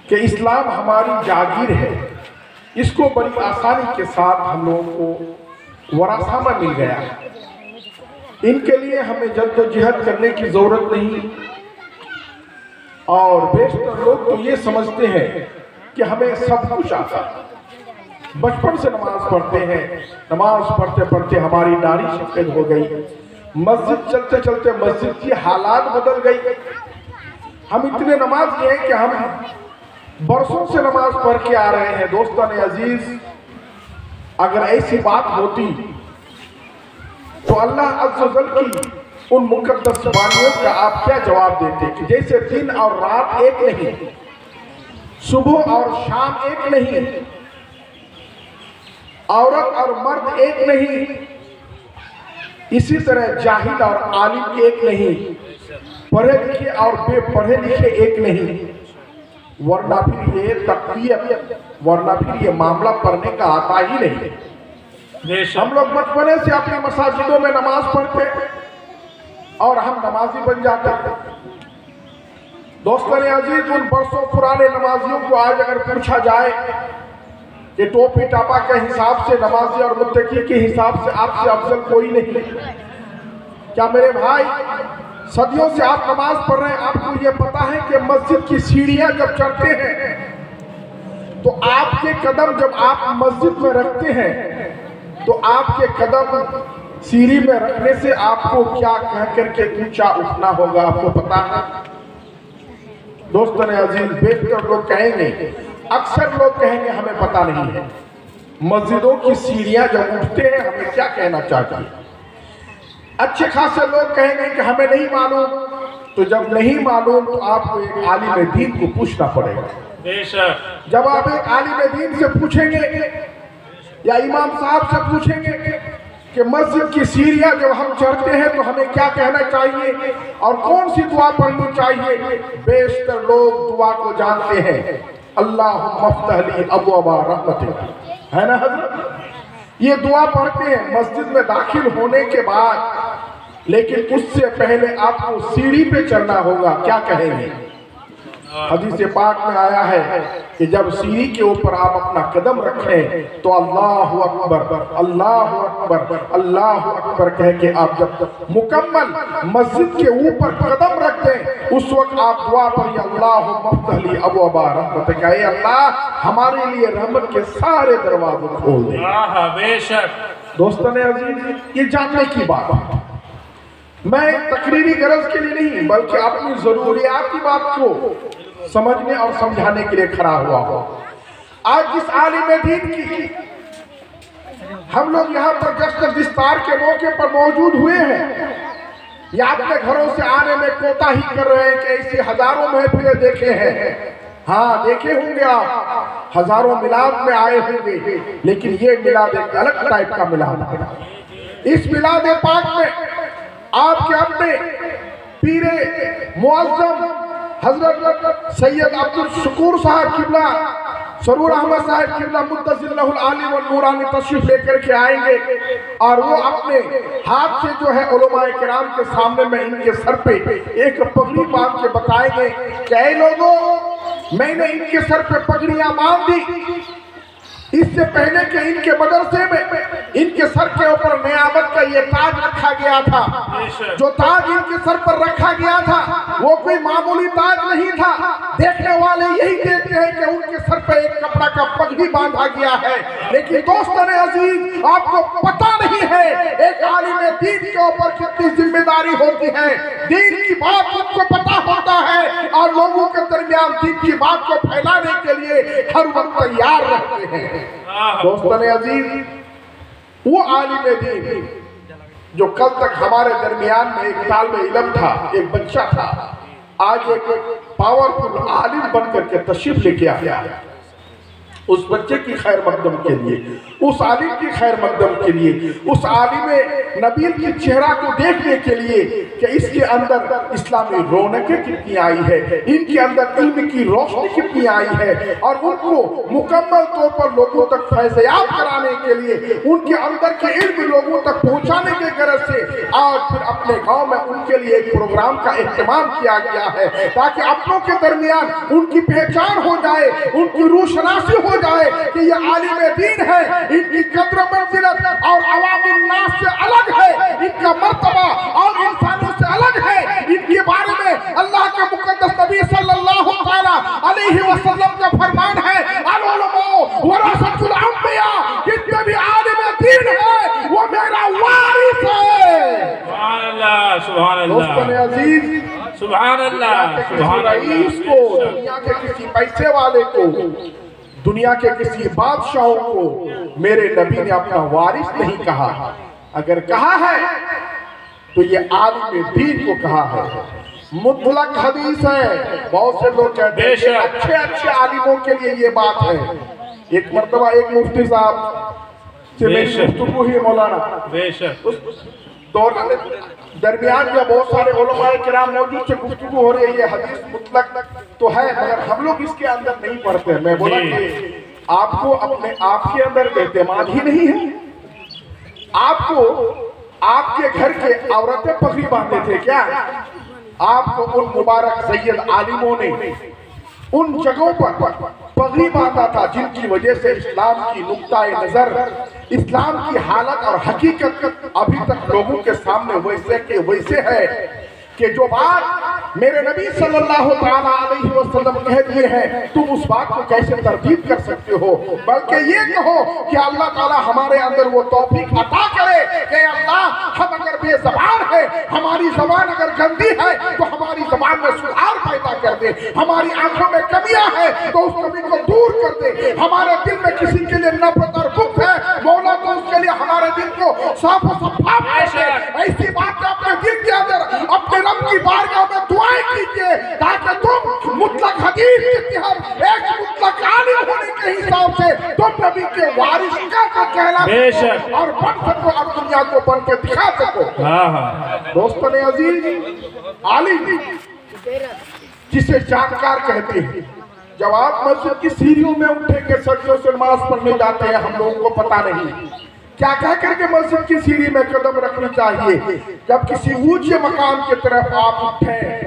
کہ اسلام ہماری جاگیر ہے، اس کو بڑی آسانی کے ساتھ ہم لوگوں کو وراثہ میں مل گیا ہے۔ ان کے لیے ہمیں جد و جہد کرنے کی ضرورت نہیں، اور بیشتر لوگ تو یہ سمجھتے ہیں کہ ہمیں سب کچھ آتا ہے۔ بچپن سے نماز پڑھتے ہیں، نماز پڑھتے پڑھتے ہماری ناری شفقت ہو گئی، مسجد چلتے چلتے مسجد کی حالات بدل گئی، ہم اتنے نمازی ہیں کہ ہم برسوں سے نماز پڑھ کے آ رہے ہیں۔ دوستان عزیز، اگر ایسی بات ہوتی تو اللہ عز و جل کی ان مقدس بانیوں کا آپ کیا جواب دیتے کہ جیسے دن اور رات ایک نہیں، صبح اور شام ایک نہیں، عورت اور مرد ایک نہیں، اسی طرح جاہل اور عالم ایک نہیں، پڑھے لکھے اور بے پڑھے لکھے ایک نہیں، ورنہ پھر یہ تقویت، ورنہ پھر یہ معاملہ پڑھنے کا آتا ہی نہیں۔ ہم لوگ بچپنے سے اپنے مساجدوں میں نماز پڑھتے اور ہم نمازی بن جاتے ہیں۔ دوستان عزیز، ان برسوں پرانے نمازیوں کو آج اگر پوچھا جائے کہ ٹوپی ٹاپا کے حساب سے نمازی اور متقی کے حساب سے آپ سے افضل کوئی نہیں، کیا میرے بھائی صدیوں سے آپ نماز پڑھ رہے ہیں، آپ کو یہ پتا ہے کہ مسجد کی سیڑھیاں جب چڑھتے ہیں تو آپ کے قدم جب آپ مسجد میں رکھتے ہیں تو آپ کے قدم سیڑھی میں رکھنے سے آپ کو کیا کہہ کر کے اونچا اٹھنا ہوگا، آپ کو پتا ہے؟ دوستان عزیز، بیشتر لوگ کہیں گے، اکثر لوگ کہیں گے ہمیں پتا نہیں ہے۔ مسجدوں کی سیڑھیاں جب اٹھتے ہیں ہمیں کیا کہنا چاہتے ہیں؟ اچھے خاصے لوگ کہیں گے کہ ہمیں نہیں معلوم، تو جب نہیں معلوم تو آپ کو ایک عالم دین کو پوچھنا پڑے گا۔ جب آپ ایک عالم دین سے پوچھیں گے یا امام صاحب سے پوچھیں گے کہ مسجد کی سیڑھیاں جب ہم چڑھتے ہیں تو ہمیں کیا کہنا چاہیے اور کون سی دعا پڑھنی چاہیے، بیشتر لوگ دعا کو جانتے ہیں، اللہم افتح لی ابواب رحمتک، ہے نا حضرت؟ یہ دعا پڑھتے ہیں مسجد میں داخل ہونے کے بعد، لیکن اس سے پہلے آپ کو سیڑھی پہ چڑھنا ہوگا، کیا کہیں گے؟ حدیث پاک میں آیا ہے کہ جب سیڑھی کے اوپر آپ اپنا قدم رکھیں تو اللہ اکبر اللہ اکبر اللہ اکبر کہہ کے آپ جب مکمل مسجد کے اوپر قدم رکھ دیں اس وقت آپ دعا پڑھیں، اللہم افتح لی ابواب رحمتک، اے اللہ ہمارے لیے رحمت کے سارے دروازے کھول دیں۔ بے شک دوستان عزیز، یہ جاننے کی بات ہے، میں تقریری غرض کے لیے نہیں بلکہ اپنی ضروریات کی بات کو سمجھنے اور سمجھانے کے لیے کھڑا ہوا ہو۔ آج جس عالم دین کی ہم لوگ یہاں پر جشن دستار کے موقع پر موجود ہوئے ہیں یا اپنے گھروں سے آنے میں کوتاہی کر رہے ہیں کہ ایسی ہزاروں محفلیں دیکھے ہیں، ہاں دیکھے ہوں گے آپ، ہزاروں میلاد میں آئے ہوں گے، لیکن یہ میلاد ایک الگ ٹائپ کا میلاد ہے۔ اس میلاد پاک میں آپ کے اپنے پیر معظم حضرت سید عبدالشکور صاحب قبلہ، سرور احمد صاحب قبلہ متصل اللہ العالی والنورانی تشریف لے کر کے آئیں گے اور وہ اپنے ہاتھ سے جو ہے علماء کرام کے سامنے میں ان کے سر پہ ایک پگڑی باندھ کے بتائیں گے کہ اے لوگوں، میں نے ان کے سر پہ پگڑیاں باندھ دی، اس سے پہلے کہ ان کے مدرسے میں ان کے سر کے اوپر نیابت کا یہ تاج رکھا گیا تھا، جو تاج ان کے سر پر رکھا گیا تھا وہ کوئی معمولی تاج نہیں تھا، دیکھنے والے یہی دیکھتے ہیں کہ ان کے سر پہ ایک کپڑا کا پگڑی باندھا گیا ہے، لیکن دوستان عزیز آپ کو پتہ نہیں ہے ایک عالم دین کے اوپر کتنی ذمہ داری ہوتی ہے، دین کی بات ان کو پتہ ہوتا ہے اور لوگوں کے درمیان دین کی بات کو پھیلانے کے لیے ہر وقت تیار رہتے ہیں۔ دوستان عزیز، وہ عالم دین جو کل تک ہمارے درمیان میں ایک طالب علم تھا، ایک بچہ تھا، آج ایک پاورفل عالم بن کر کے تشریف لے کے آیا ہے۔ اس بچے کی خیر مقدم کے لیے، اس عالم کی خیر مقدم کے لیے، اس عالم نبیل کی چہرہ کو دیکھنے کے لیے کہ اس کے اندر اسلامی رونقیں کتنی آئی ہے، ان کے اندر علم کی روشنی کتنی آئی ہے، اور ان کو مکمل طور پر لوگوں تک فیضیاب کرانے کے لیے ان کے اندر کے علم لوگوں تک پہنچانے کے غرض سے آج پھر اپنے گاؤں میں ان کے لیے ایک پروگرام کا اہتمام کیا گیا ہے، تاکہ اپنوں کے درمیان ان کی پہچان ہو جائے، ان کی روح شناسی ہو جائے کہ یہ عالم دین ہے، ان کی قدر منزلت اور عوام الناس سے الگ ہے، ان کا مرتبہ اور انسانوں سے الگ ہے، ان کے بارے میں اللہ کے مقدس نبی صلی اللہ علیہ وسلم کا فرمان ہے، العلماء ورثۃ الانبیاء، جتنے بھی عالم دین ہے وہ میرا وارث ہے۔ سبحان اللہ، سبحان اللہ، دوستان عزیز، سبحان اللہ، سبحان رئیس اللہ، کو، دنیا کے کسی پیسے والے کو، دنیا کے کسی بادشاہوں کو میرے نبی نے اپنا وارث نہیں کہا، اگر کہا ہے تو یہ عالم دین کو کہا ہے۔ مطلق حدیث ہے، بہت سے لوگ کہتے ہیں کہ اچھے عالموں کے لیے یہ بات ہے۔ ایک مرتبہ ایک مفتی صاحب سے میری گفتگو ہوئی مولانا، بے شک، اس دور درمیان جو بہت سارے علماء کرام موجود سے گفتگو ہو رہی ہے، یہ حدیث مطلق تو ہے مگر ہم لوگ اس کے اندر نہیں پڑھتے۔ میں بولا کہ آپ کو اپنے آپ کے اندر اعتماد ہی نہیں ہے، آپ کو آپ کے گھر کے عورتیں پگڑی باندھتے تھے کیا؟ آپ کو ان مبارک سید عالموں نے ان جگہوں پر پگڑی باندھا تھا جن کی وجہ سے اسلام کی نقطہ نظر، اسلام کی حالت اور حقیقت ابھی تک لوگوں کے سامنے ویسے کے ویسے ہے کہ جو بات میرے نبی صلی اللہ علیہ وسلم کہہ دیے ہیں تم اس بات کو کیسے تردید کر سکتے ہو؟ بلکہ یہ کہو کہ اللہ تعالی ہمارے اندر وہ توفیق عطا کرے کہ اللہ ہم اگر بے زبان ہیں، ہماری زبان اگر گندی ہے تو ہماری زبان میں سدھار پیدا کر دے، ہماری آنکھوں میں کمیاں ہیں تو اس کمی کو دور کر دے، ہمارے دل میں کسی کے لیے نفرت اور بغض ہے مولا تو اس کے لیے ہمارے دل کو صاف و شفاف کر دے۔ ایسی بات اپنے دل کے اندر اپنے رب کی بارگاہ میں دعائیں کیجئے تاکہ تم مطلق حدیث کے تحت ایک مطلق عالم ہونے کے حساب سے تم نبی کے وارث کا کہنا اور بن سکو اور دنیا کو بن کے دکھا سکو۔ دوستان عزیز، عالم جسے جانکار کہتے ہیں، جب آپ مسجد کی سیڑھیوں میں اٹھے کے سجدوں سے نماز پڑھنے جاتے ہیں ہم لوگوں کو پتہ نہیں کیا کہہ کر کے مسجد کی سیڑھی میں قدم رکھنی چاہیے۔ جب کسی اونچے مقام کی طرف آپ اٹھیں،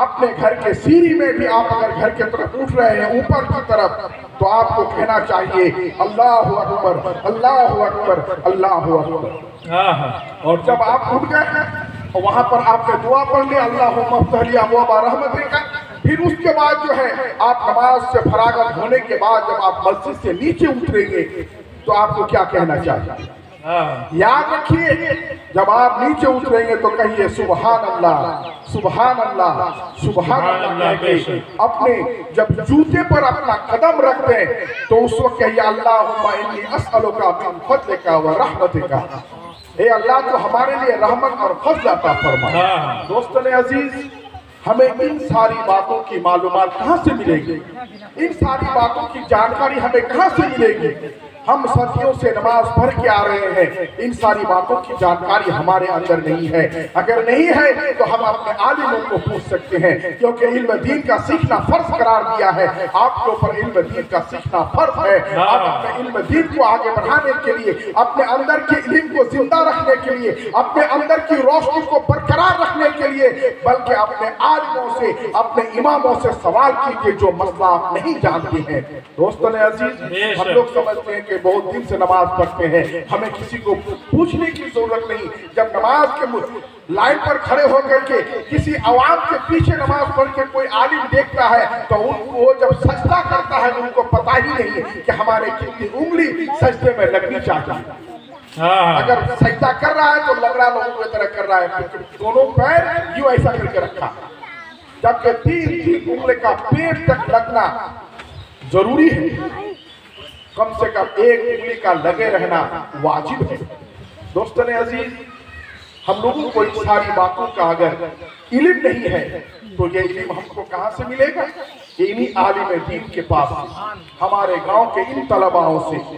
اپنے گھر کے سیڑھی میں بھی آپ اگر گھر کی طرف اٹھ رہے ہیں اوپر کی طرف تو آپ کو کہنا چاہیے اللہ اکبر، اللہ اکبر، اللہ اکبر۔ اور جب آپ اٹھ گئے وہاں پر آپ نے دعا پڑھ لی اللہم افتح لی ابواب رحمتک، پھر اس کے بعد جو ہے آپ نماز سے فراغت ہونے کے بعد جب آپ مسجد سے نیچے اتریں گے تو آپ کو کیا کہنا چاہیے؟ یاد رکھیے جب آپ نیچے اتریں گے تو کہیے سبحان اللہ، سبحان اللہ، سبحان اللہ کہہ کے اپنے جب جوتے پر اپنا قدم رکھتے ہیں تو اس وقت کہیے اللہم انی اسألک من فضلک و رحمتک، اے اللہ تو ہمارے لیے رحمت اور فضل عطا فرما۔ دوستان عزیز، ہمیں ان ساری باتوں کی معلومات کہاں سے ملے گی؟ ان ساری باتوں کی جانکاری ہمیں کہاں سے ملے گی؟ ہم صدیوں سے نماز پڑھ کے آ رہے ہیں، ان ساری باتوں کی جانکاری ہمارے اندر نہیں ہے۔ اگر نہیں ہے تو ہم اپنے عالموں کو پوچھ سکتے ہیں، کیونکہ علم دین کا سیکھنا فرض قرار دیا ہے۔ آپ کے اوپر علم دین کا سیکھنا فرض ہے۔ آپ اپنے علم دین کو آگے بڑھانے کے لیے، اپنے اندر کے علم کو زندہ رکھنے کے لیے، اپنے اندر کی روشنی کو برقرار رکھنے کے لیے، بلکہ اپنے عالموں سے، اپنے اماموں سے سوال کیجئے جو مسئلہ آپ نہیں جانتے ہیں۔ دوستان عزیز، ہم لوگ سمجھتے ہیں کہ بہت دن سے نماز پڑھتے ہیں، ہمیں کسی کو پوچھنے کی ضرورت نہیں۔ جب نماز کے لائن پر کھڑے ہو کر کے کسی عوام کے پیچھے نماز پڑھ کے کوئی عالم دیکھتا ہے تو وہ جب سجدہ کرتا ہے ان کو پتہ ہی نہیں کہ ہمارے کتنی انگلی سجدے میں لگنی چاہیے۔ اگر سجدہ کر رہا ہے تو لگ رہا لوگوں کی طرح کر رہا ہے، کیونکہ دونوں پیر یوں ایسا کر کے رکھا، جبکہ تین انگلی کا پیٹ تک لگنا ضروری ہے، کم سے کم ایک انگلی کا لگے رہنا واجب ہے۔ دوستان عزیز، ہم لوگوں کو ان ساری باتوں کا اگر علم نہیں ہے تو یہ علم ہم کو کہاں سے ملے گا؟ انہی عالم دین کے پاس سے، ہمارے گاؤں کے ان طلباؤں سے،